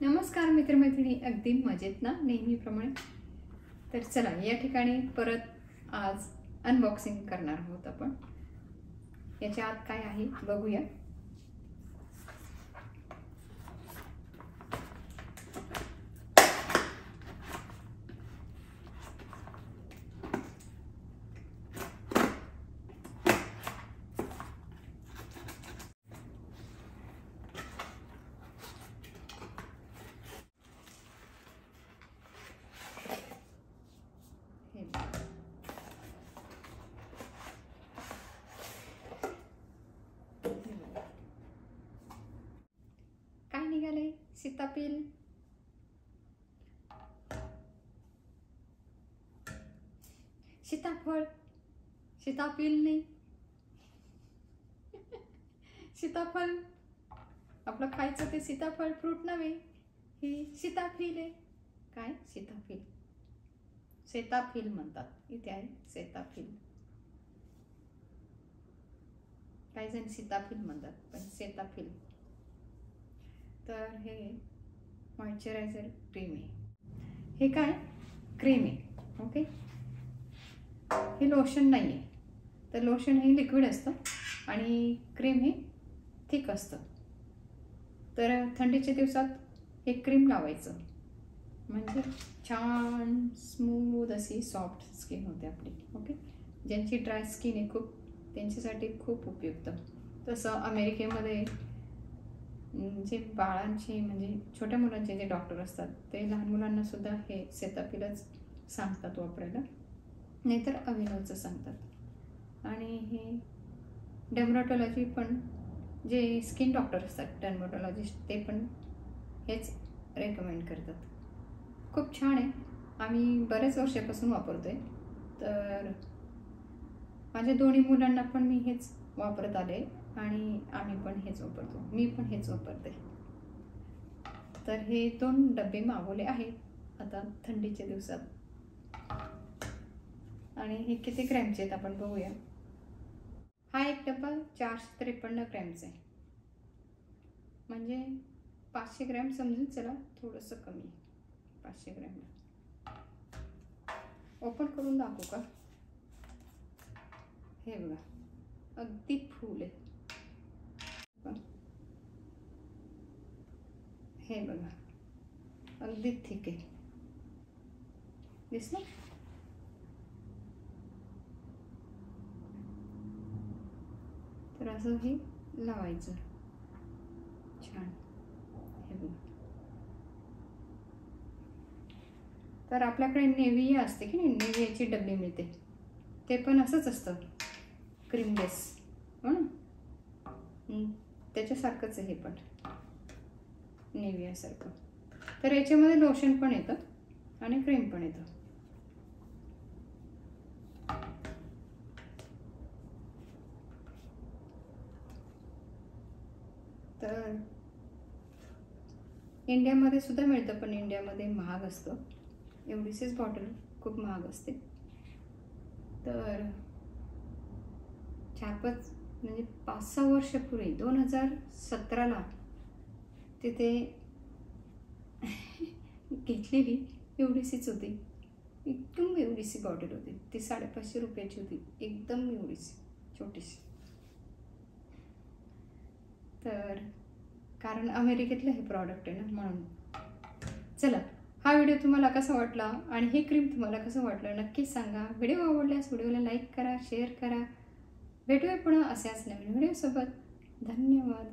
नमस्कार मित्रमैत्रिणी, अगदी मजेत ना नेहमीप्रमाणे. तर चला या ठिकाणी परत आज अनबॉक्सिंग करणार आहोत आपण. याच्या आत काय आहे बघूया. काय निघाले? सीताफळ, सीताफळ, सीताफळ नाही, सीताफळ आपलं खायचं ते सीताफळ फ्रूट नव्हे, हे सीताफळ आहे. काय सीताफळ? सीताफळ म्हणतात. इथे आहे सीताफळ. काही जण सीताफळ म्हणतात, पण सीताफळ. तर हे मॉइश्चरायझर क्रीम आहे. हे काय क्रीम आहे. ओके, हे लोशन नाही आहे. तर लोशन हे लिक्विड असतं आणि क्रीम हे थिक असतं. तर थंडीच्या दिवसात हे क्रीम लावायचं म्हणजे छान स्मूथ अशी सॉफ्ट स्किन होते आपली. ओके, ज्यांची ड्राय स्किन आहे खूप, त्यांच्यासाठी खूप उपयुक्त. तसं अमेरिकेमध्ये जे बाळांची म्हणजे छोट्या मुलांचे जे डॉक्टर असतात ते लहान मुलांना सुद्धा हे सीताफळच सांगतात वापरायला, नाहीतर अविनोचं सांगतात. आणि हे डर्मॅटॉलॉजी पण, जे स्किन डॉक्टर असतात डर्मॅटॉलॉजिस्ट, ते पण हेच रेकमेंड करतात. खूप छान आहे. आम्ही बरेच वर्षापासून वापरतोय. तर माझ्या दोन्ही मुलांना पण मी हेच वापरत आले आणि आम्ही पण हेच वापरतो. मी पण हेच वापरते. तर हे 2 डबे मागवले आहेत आता थंडीच्या दिवसात. आणि हे किती ग्रॅमचे आहेत आपण बघूया. हा एक डबा 453 ग्रॅमचा आहे, म्हणजे 500 ग्रॅम समजून चला, थोडंसं कमी आहे 500 ग्रॅमला. ओपन करून दाखवू का? हे बघा, अगदी फुल आहे. हे बघा, अगदी थिक आहे. दिसलं? तर असं हे लावायचं छान. हे बघा. तर आपल्याकडे नेव्हिया असते की नाही, नेव्हियाची डब्बी मिळते, ते पण असंच असतं क्रीम बेस, हो ना. त्याच्यासारखंच आहे हे पण, नेव्हियासारखं. तर याच्यामध्ये लोशन पण येतं आणि क्रीम पण येतं. तर इंडियामध्ये सुद्धा मिळतं, पण इंडियामध्ये महाग असतं. एवढीशीच बॉटल खूप महाग असते. तर 4-5 म्हणजे 5-6 वर्षापूर्वी 2017ला तिथे घेतलेली एवढीशीच होती. एकदम एवढीशी बॉटल होती ती. 550 रुपयाची होती, एकदम एवढीशी छोटीशी. तर कारण अमेरिकेतलं हे प्रॉडक्ट आहे ना, म्हणून. चला, हा व्हिडिओ तुम्हाला कसा वाटला आणि हे क्रीम तुम्हाला कसं वाटलं नक्कीच सांगा. व्हिडिओ आवडल्यास व्हिडिओला लाईक करा, शेअर करा. भेटूया पुन्हा अशाच नवीन व्हिडिओसोबत. धन्यवाद.